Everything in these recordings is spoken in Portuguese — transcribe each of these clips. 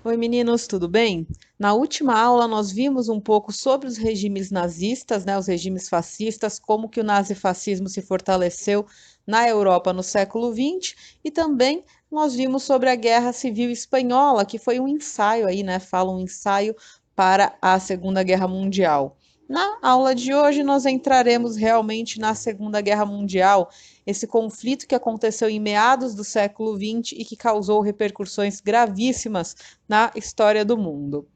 Oi, meninos, tudo bem? Na última aula, nós vimos um pouco sobre os regimes nazistas, né, os regimes fascistas, como que o nazifascismo se fortaleceu na Europa no século XX, e também nós vimos sobre a Guerra Civil Espanhola, que foi um ensaio aí, né, fala um ensaio para a Segunda Guerra Mundial. Na aula de hoje, nós entraremos realmente na Segunda Guerra Mundial, esse conflito que aconteceu em meados do século XX e que causou repercussões gravíssimas na história do mundo.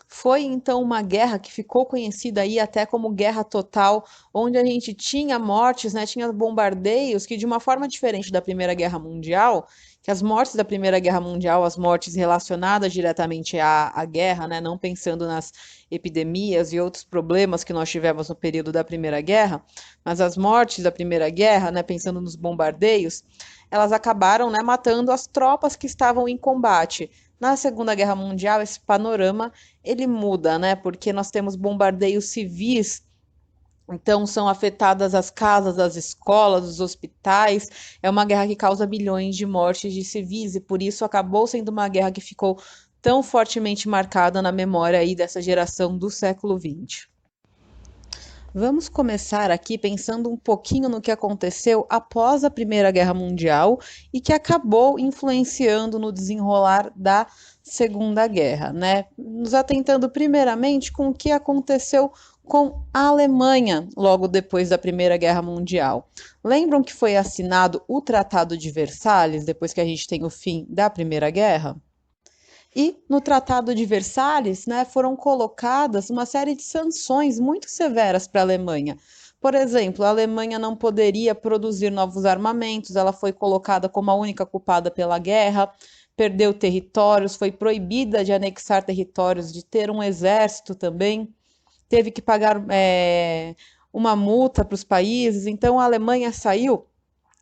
Foi então uma guerra que ficou conhecida aí até como Guerra Total, onde a gente tinha mortes, né, tinha bombardeios que de uma forma diferente da Primeira Guerra Mundial, que as mortes da Primeira Guerra Mundial, as mortes relacionadas diretamente à guerra, né, não pensando nas epidemias e outros problemas que nós tivemos no período da Primeira Guerra, mas as mortes da Primeira Guerra, né, pensando nos bombardeios, elas acabaram, né, matando as tropas que estavam em combate. Na Segunda Guerra Mundial, esse panorama ele muda, né? Porque nós temos bombardeios civis, então são afetadas as casas, as escolas, os hospitais. É uma guerra que causa milhões de mortes de civis e por isso acabou sendo uma guerra que ficou tão fortemente marcada na memória aí dessa geração do século XX. Vamos começar aqui pensando um pouquinho no que aconteceu após a Primeira Guerra Mundial e que acabou influenciando no desenrolar da Segunda Guerra, né? Nos atentando primeiramente com o que aconteceu com a Alemanha logo depois da Primeira Guerra Mundial. Lembram que foi assinado o Tratado de Versalhes depois que a gente tem o fim da Primeira Guerra? E no Tratado de Versalhes, né, foram colocadas uma série de sanções muito severas para a Alemanha. Por exemplo, a Alemanha não poderia produzir novos armamentos, ela foi colocada como a única culpada pela guerra, perdeu territórios, foi proibida de anexar territórios, de ter um exército também, teve que pagar uma multa para os países. Então, a Alemanha saiu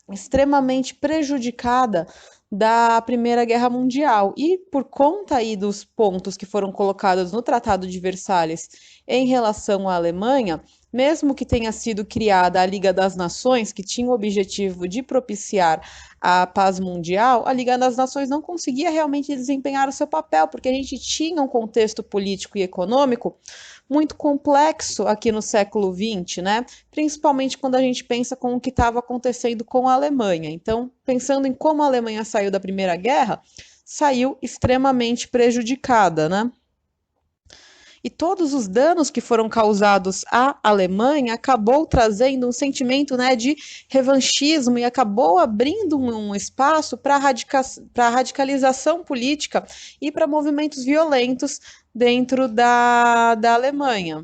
extremamente prejudicada da Primeira Guerra Mundial. E por conta aí dos pontos que foram colocados no Tratado de Versalhes em relação à Alemanha, mesmo que tenha sido criada a Liga das Nações, que tinha o objetivo de propiciar a paz mundial, a Liga das Nações não conseguia realmente desempenhar o seu papel, porque a gente tinha um contexto político e econômico muito complexo aqui no século XX, né? Principalmente quando a gente pensa com o que estava acontecendo com a Alemanha. Então, pensando em como a Alemanha saiu da Primeira Guerra, saiu extremamente prejudicada, né? E todos os danos que foram causados à Alemanha acabou trazendo um sentimento, né, de revanchismo e acabou abrindo um espaço para a radicalização política e para movimentos violentos dentro da Alemanha.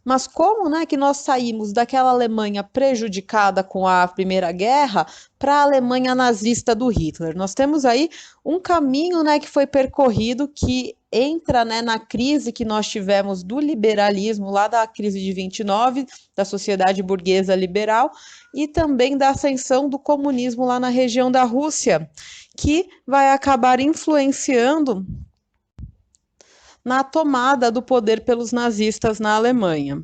Mas como, né, que nós saímos daquela Alemanha prejudicada com a Primeira Guerra para a Alemanha nazista do Hitler? Nós temos aí um caminho, né, que foi percorrido que entra, né, na crise que nós tivemos do liberalismo, lá da crise de 29, da sociedade burguesa liberal, e também da ascensão do comunismo lá na região da Rússia, que vai acabar influenciando na tomada do poder pelos nazistas na Alemanha.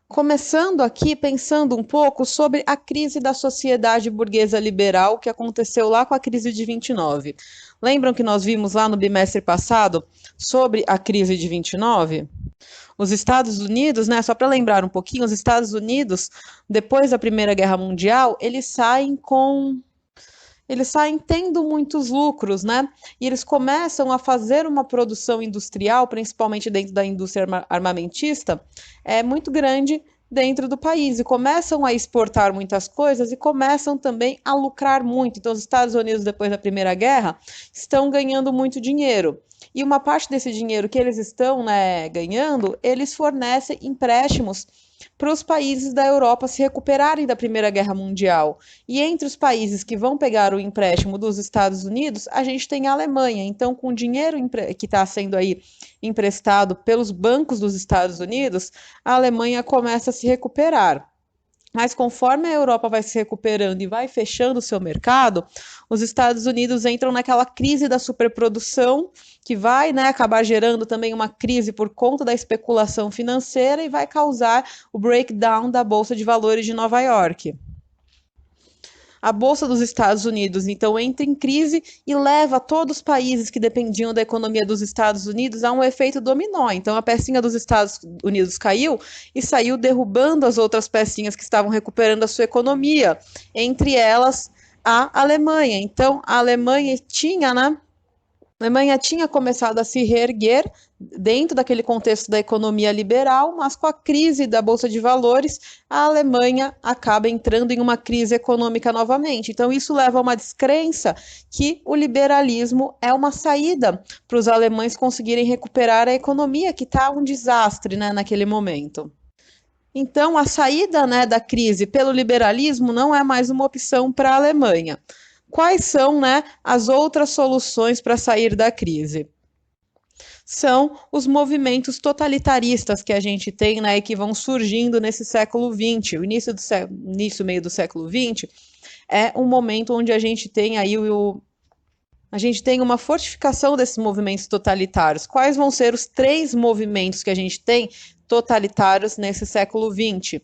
Começando aqui pensando um pouco sobre a crise da sociedade burguesa liberal que aconteceu lá com a crise de 29. Lembram que nós vimos lá no bimestre passado sobre a crise de 29? Os Estados Unidos, né, só para lembrar um pouquinho, os Estados Unidos, depois da Primeira Guerra Mundial, eles saem tendo muitos lucros, né? E eles começam a fazer uma produção industrial, principalmente dentro da indústria armamentista, muito grande dentro do país e começam a exportar muitas coisas e começam também a lucrar muito. Então, os Estados Unidos, depois da Primeira Guerra, estão ganhando muito dinheiro. E uma parte desse dinheiro que eles estão, né, ganhando, eles fornecem empréstimos para os países da Europa se recuperarem da Primeira Guerra Mundial. E entre os países que vão pegar o empréstimo dos Estados Unidos, a gente tem a Alemanha. Então, com o dinheiro que está sendo aí emprestado pelos bancos dos Estados Unidos, a Alemanha começa a se recuperar. Mas conforme a Europa vai se recuperando e vai fechando o seu mercado, os Estados Unidos entram naquela crise da superprodução, que vai, né, acabar gerando também uma crise por conta da especulação financeira e vai causar o breakdown da Bolsa de Valores de Nova York. a Bolsa dos Estados Unidos, então, entra em crise e leva todos os países que dependiam da economia dos Estados Unidos a um efeito dominó. Então, a pecinha dos Estados Unidos caiu e saiu derrubando as outras pecinhas que estavam recuperando a sua economia, entre elas a Alemanha. Então, a Alemanha tinha, né? A Alemanha tinha começado a se reerguer dentro daquele contexto da economia liberal, mas com a crise da Bolsa de Valores, a Alemanha acaba entrando em uma crise econômica novamente. Então, isso leva a uma descrença que o liberalismo é uma saída para os alemães conseguirem recuperar a economia, que está um desastre, né, naquele momento. Então, a saída, né, da crise pelo liberalismo não é mais uma opção para a Alemanha. Quais são, né, as outras soluções para sair da crise? São os movimentos totalitaristas que a gente tem, né, e que vão surgindo nesse século XX. O início meio do século XX é um momento onde a gente tem aí a gente tem uma fortificação desses movimentos totalitários. Quais vão ser os 3 movimentos que a gente tem totalitários nesse século XX?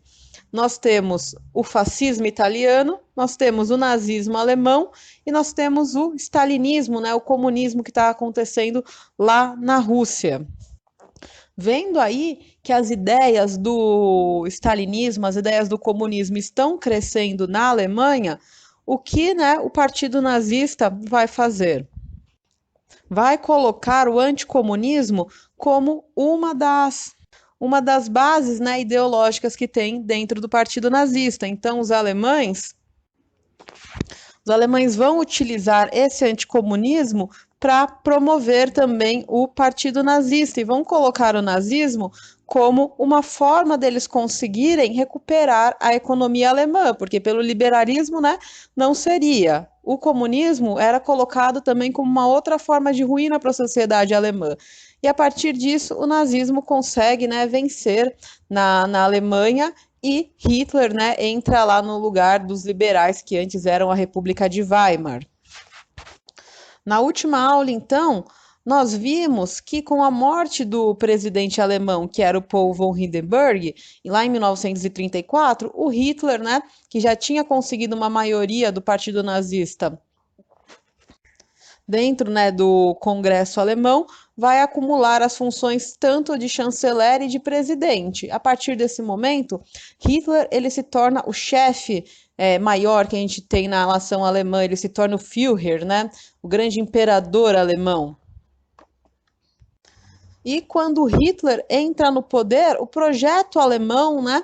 Nós temos o fascismo italiano, nós temos o nazismo alemão e nós temos o stalinismo, né, o comunismo que está acontecendo lá na Rússia. Vendo aí que as ideias do stalinismo, as ideias do comunismo estão crescendo na Alemanha, o que, né, o partido nazista vai fazer? Vai colocar o anticomunismo como uma das bases, né, ideológicas que tem dentro do partido nazista. Então, os alemães vão utilizar esse anticomunismo para promover também o partido nazista e vão colocar o nazismo como uma forma deles conseguirem recuperar a economia alemã, porque pelo liberalismo, né, não seria. O comunismo era colocado também como uma outra forma de ruína para a sociedade alemã. E a partir disso, o nazismo consegue, né, vencer na Alemanha e Hitler, né, entra lá no lugar dos liberais que antes eram a República de Weimar. Na última aula, então, nós vimos que com a morte do presidente alemão, que era o Paul von Hindenburg, lá em 1934, o Hitler, né, que já tinha conseguido uma maioria do partido nazista dentro, né, do Congresso alemão, vai acumular as funções tanto de chanceler e de presidente. A partir desse momento, Hitler ele se torna o chefe maior que a gente tem na nação alemã, ele se torna o Führer, né, o grande imperador alemão. E quando Hitler entra no poder, o projeto alemão, né,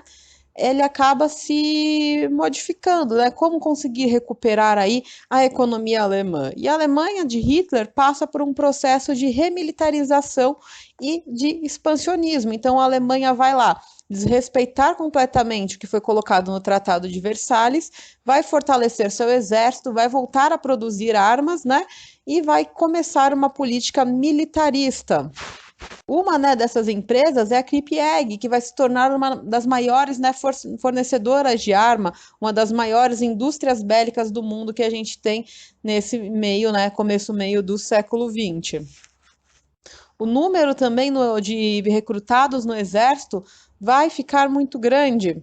ele acaba se modificando, né? Como conseguir recuperar aí a economia alemã? E a Alemanha de Hitler passa por um processo de remilitarização e de expansionismo. Então a Alemanha vai lá desrespeitar completamente o que foi colocado no Tratado de Versalhes, vai fortalecer seu exército, vai voltar a produzir armas, né? E vai começar uma política militarista. Uma, né, dessas empresas é a Krieg, que vai se tornar uma das maiores, né, fornecedoras de arma, uma das maiores indústrias bélicas do mundo que a gente tem nesse meio, né, começo meio do século XX. O número também de recrutados no exército vai ficar muito grande.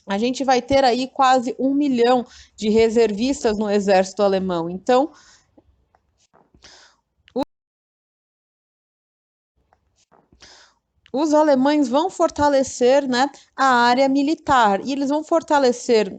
A gente vai ter aí quase 1 milhão de reservistas no exército alemão. Então, os alemães vão fortalecer, né, a área militar e eles vão fortalecer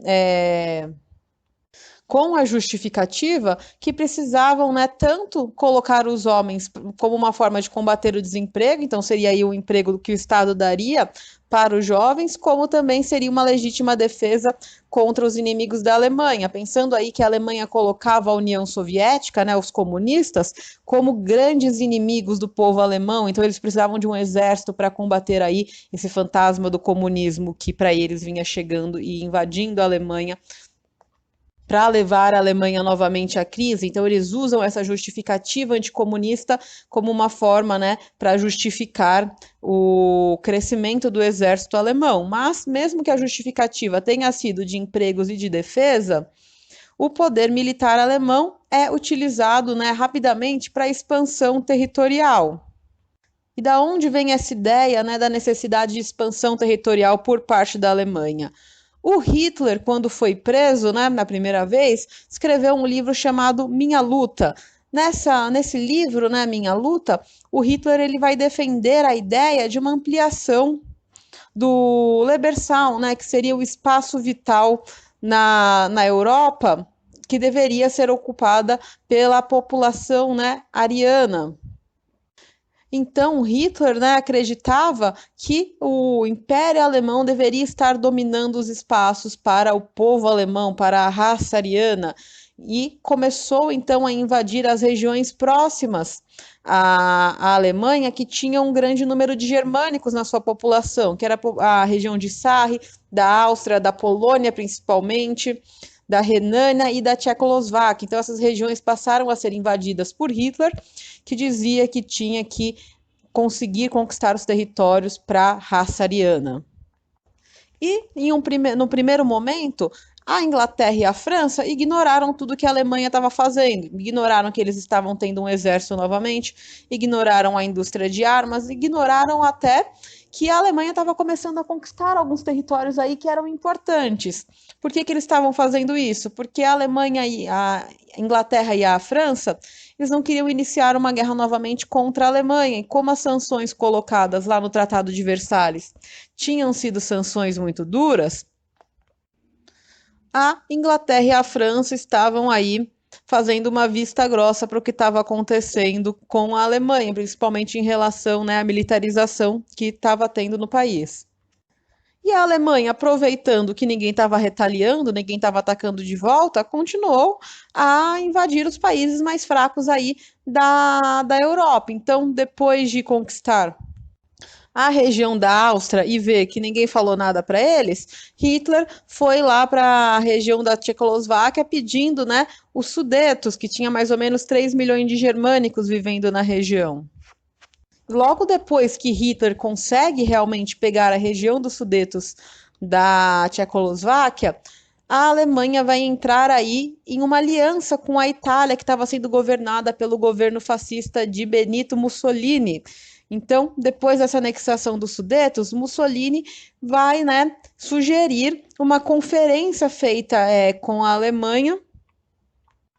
com a justificativa que precisavam, né, tanto colocar os homens como uma forma de combater o desemprego, então seria aí o emprego que o Estado daria para os jovens, como também seria uma legítima defesa contra os inimigos da Alemanha, pensando aí que a Alemanha colocava a União Soviética, né, os comunistas, como grandes inimigos do povo alemão, então eles precisavam de um exército para combater aí esse fantasma do comunismo que para eles vinha chegando e invadindo a Alemanha para levar a Alemanha novamente à crise. Então eles usam essa justificativa anticomunista como uma forma, né, para justificar o crescimento do exército alemão. Mas mesmo que a justificativa tenha sido de empregos e de defesa, o poder militar alemão é utilizado, né, rapidamente para expansão territorial. E da onde vem essa ideia, né, da necessidade de expansão territorial por parte da Alemanha? O Hitler, quando foi preso, né, na primeira vez, escreveu um livro chamado Minha Luta. Nesse livro, né, Minha Luta, o Hitler ele vai defender a ideia de uma ampliação do Lebersaal, né, que seria o espaço vital na Europa, que deveria ser ocupada pela população, né, ariana. Então, Hitler, né, acreditava que o Império Alemão deveria estar dominando os espaços para o povo alemão, para a raça ariana, e começou então a invadir as regiões próximas à Alemanha, que tinham um grande número de germânicos na sua população, que era a região de Sarre, da Áustria, da Polônia principalmente, da Renânia e da Tchecoslováquia. Então, essas regiões passaram a ser invadidas por Hitler, que dizia que tinha que conseguir conquistar os territórios para a raça ariana. E, no primeiro momento, a Inglaterra e a França ignoraram tudo que a Alemanha estava fazendo, ignoraram que eles estavam tendo um exército novamente, ignoraram a indústria de armas, ignoraram até que a Alemanha estava começando a conquistar alguns territórios aí que eram importantes. Por que eles estavam fazendo isso? Porque a Alemanha e a Inglaterra e a França, eles não queriam iniciar uma guerra novamente contra a Alemanha, e como as sanções colocadas lá no Tratado de Versalhes tinham sido sanções muito duras, a Inglaterra e a França estavam aí fazendo uma vista grossa para o que estava acontecendo com a Alemanha, principalmente em relação, né, à militarização que estava tendo no país. E a Alemanha, aproveitando que ninguém estava retaliando, ninguém estava atacando de volta, continuou a invadir os países mais fracos aí da Europa. Então, depois de conquistar a região da Áustria e ver que ninguém falou nada para eles, Hitler foi lá para a região da Tchecoslováquia pedindo, né, os Sudetos, que tinha mais ou menos 3 milhões de germânicos vivendo na região. Logo depois que Hitler consegue realmente pegar a região dos Sudetos da Tchecoslováquia, a Alemanha vai entrar aí em uma aliança com a Itália, que estava sendo governada pelo governo fascista de Benito Mussolini. Então, depois dessa anexação dos Sudetos, Mussolini vai, né, sugerir uma conferência feita com a Alemanha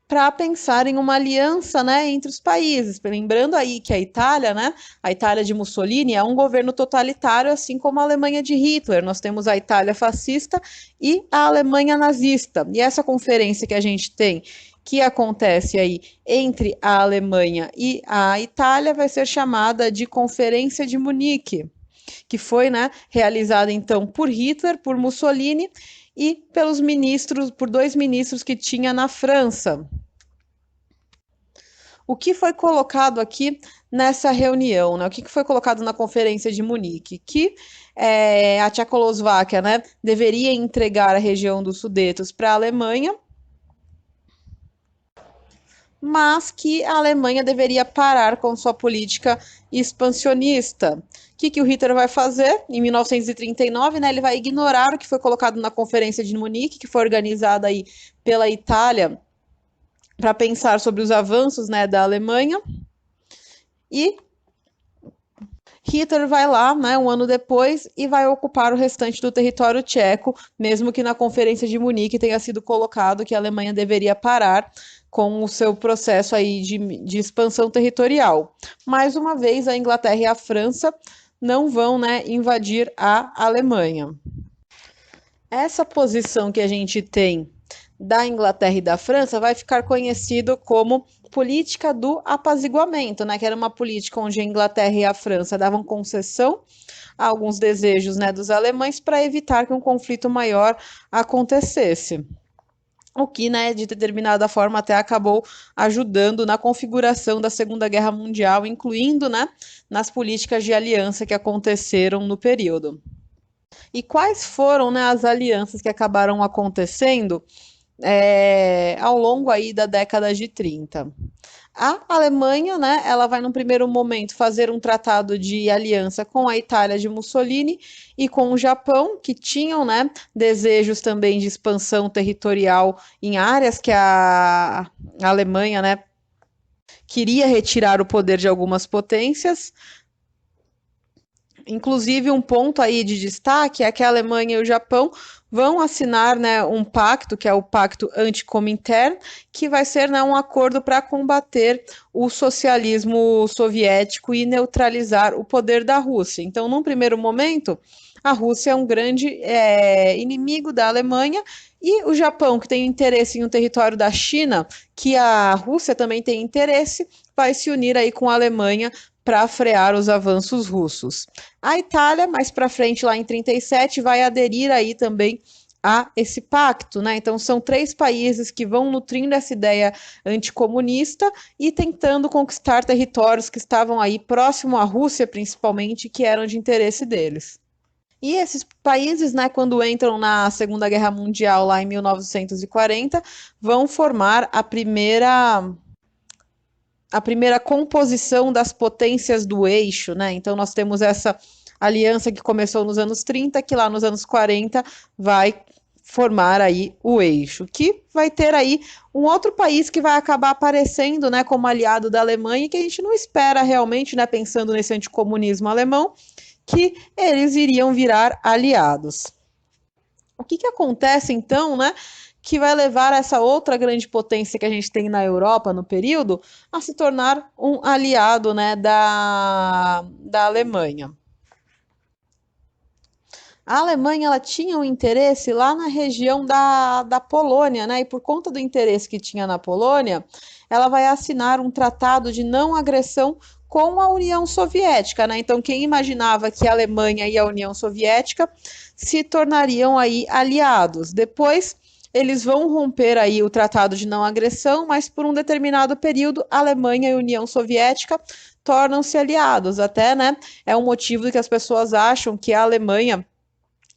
para pensar em uma aliança, né, entre os países. Lembrando aí que a Itália, né, a Itália de Mussolini é um governo totalitário, assim como a Alemanha de Hitler. Nós temos a Itália fascista e a Alemanha nazista. E essa conferência que a gente tem, que acontece aí entre a Alemanha e a Itália, vai ser chamada de Conferência de Munique, que foi, né, realizada então por Hitler, por Mussolini e pelos ministros, por 2 ministros que tinha na França. O que foi colocado aqui nessa reunião, né? O que foi colocado na Conferência de Munique? Que a Tchecoslováquia, né, deveria entregar a região dos Sudetos para a Alemanha, mas que a Alemanha deveria parar com sua política expansionista. O que o Hitler vai fazer? Em 1939, né, ele vai ignorar o que foi colocado na Conferência de Munique, que foi organizada aí pela Itália para pensar sobre os avanços, né, da Alemanha. E Hitler vai lá, né, um ano depois, e vai ocupar o restante do território tcheco, mesmo que na Conferência de Munique tenha sido colocado que a Alemanha deveria parar com o seu processo aí de expansão territorial. Mais uma vez, a Inglaterra e a França não vão, né, invadir a Alemanha. Essa posição que a gente tem da Inglaterra e da França vai ficar conhecido como política do apaziguamento, né? Que era uma política onde a Inglaterra e a França davam concessão a alguns desejos, né, dos alemães para evitar que um conflito maior acontecesse. O que, né, de determinada forma até acabou ajudando na configuração da Segunda Guerra Mundial, incluindo, né, nas políticas de aliança que aconteceram no período. E quais foram, né, as alianças que acabaram acontecendo ao longo aí da década de 30? A Alemanha, né, ela vai num primeiro momento fazer um tratado de aliança com a Itália de Mussolini e com o Japão, que tinham, né, desejos também de expansão territorial em áreas que a Alemanha, né, queria retirar o poder de algumas potências. Inclusive, um ponto aí de destaque é que a Alemanha e o Japão vão assinar, né, um pacto, que é o Pacto Anticomintern, que vai ser, né, um acordo para combater o socialismo soviético e neutralizar o poder da Rússia. Então, num primeiro momento, a Rússia é um grande inimigo da Alemanha, e o Japão, que tem interesse em um território da China, que a Rússia também tem interesse, vai se unir aí com a Alemanha para frear os avanços russos. A Itália, mais para frente, lá em 37, vai aderir aí também a esse pacto, né? Então são 3 países que vão nutrindo essa ideia anticomunista e tentando conquistar territórios que estavam aí próximo à Rússia, principalmente, que eram de interesse deles. E esses países, né, quando entram na Segunda Guerra Mundial, lá em 1940, vão formar a primeira composição das potências do eixo, né? Então nós temos essa aliança que começou nos anos 30, que lá nos anos 40 vai formar aí o eixo, que vai ter aí um outro país que vai acabar aparecendo, né, como aliado da Alemanha, que a gente não espera realmente, né, pensando nesse anticomunismo alemão, que eles iriam virar aliados. O que acontece então, né, que vai levar essa outra grande potência que a gente tem na Europa no período a se tornar um aliado, né, da Alemanha. A Alemanha ela tinha um interesse lá na região da Polônia, né? E por conta do interesse que tinha na Polônia, ela vai assinar um tratado de não agressão com a União Soviética, né? Então, quem imaginava que a Alemanha e a União Soviética se tornariam aí aliados. Depois, eles vão romper aí o tratado de não agressão, mas por um determinado período, a Alemanha e a União Soviética tornam-se aliados. Até, né? É um motivo que as pessoas acham que a Alemanha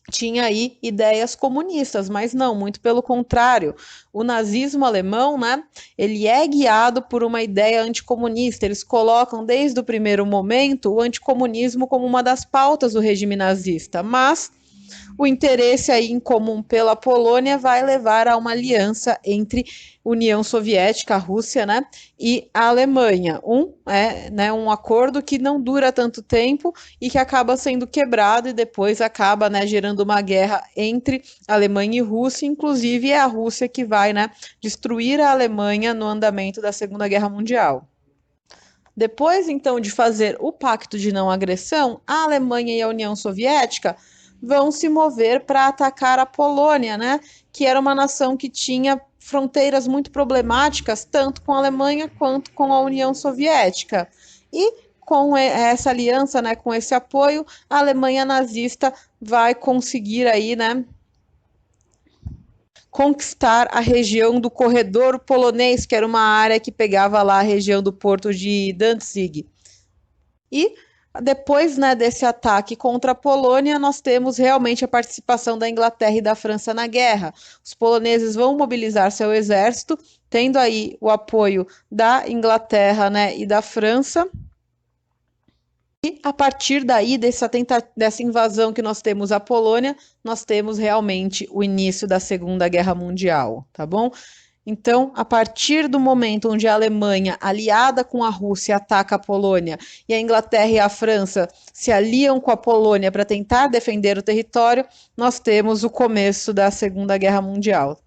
tinha aí ideias comunistas, mas não, muito pelo contrário. O nazismo alemão, né, ele é guiado por uma ideia anticomunista. Eles colocam desde o primeiro momento o anticomunismo como uma das pautas do regime nazista, mas o interesse aí em comum pela Polônia vai levar a uma aliança entre União Soviética, a Rússia, né, e a Alemanha. Um acordo que não dura tanto tempo e que acaba sendo quebrado e depois acaba, né, gerando uma guerra entre Alemanha e Rússia. Inclusive é a Rússia que vai, né, destruir a Alemanha no andamento da Segunda Guerra Mundial. Depois, então, de fazer o pacto de não agressão, a Alemanha e a União Soviética vão se mover para atacar a Polônia, né? Que era uma nação que tinha fronteiras muito problemáticas, tanto com a Alemanha quanto com a União Soviética. E com essa aliança, né, com esse apoio, a Alemanha nazista vai conseguir aí, né, conquistar a região do corredor polonês, que era uma área que pegava lá a região do porto de Danzig. E depois, né, desse ataque contra a Polônia, nós temos realmente a participação da Inglaterra e da França na guerra. Os poloneses vão mobilizar seu exército, tendo aí o apoio da Inglaterra, né, e da França. E a partir daí, dessa invasão que nós temos à Polônia, nós temos realmente o início da Segunda Guerra Mundial, tá bom? Então, a partir do momento onde a Alemanha, aliada com a Rússia, ataca a Polônia e a Inglaterra e a França se aliam com a Polônia para tentar defender o território, nós temos o começo da Segunda Guerra Mundial.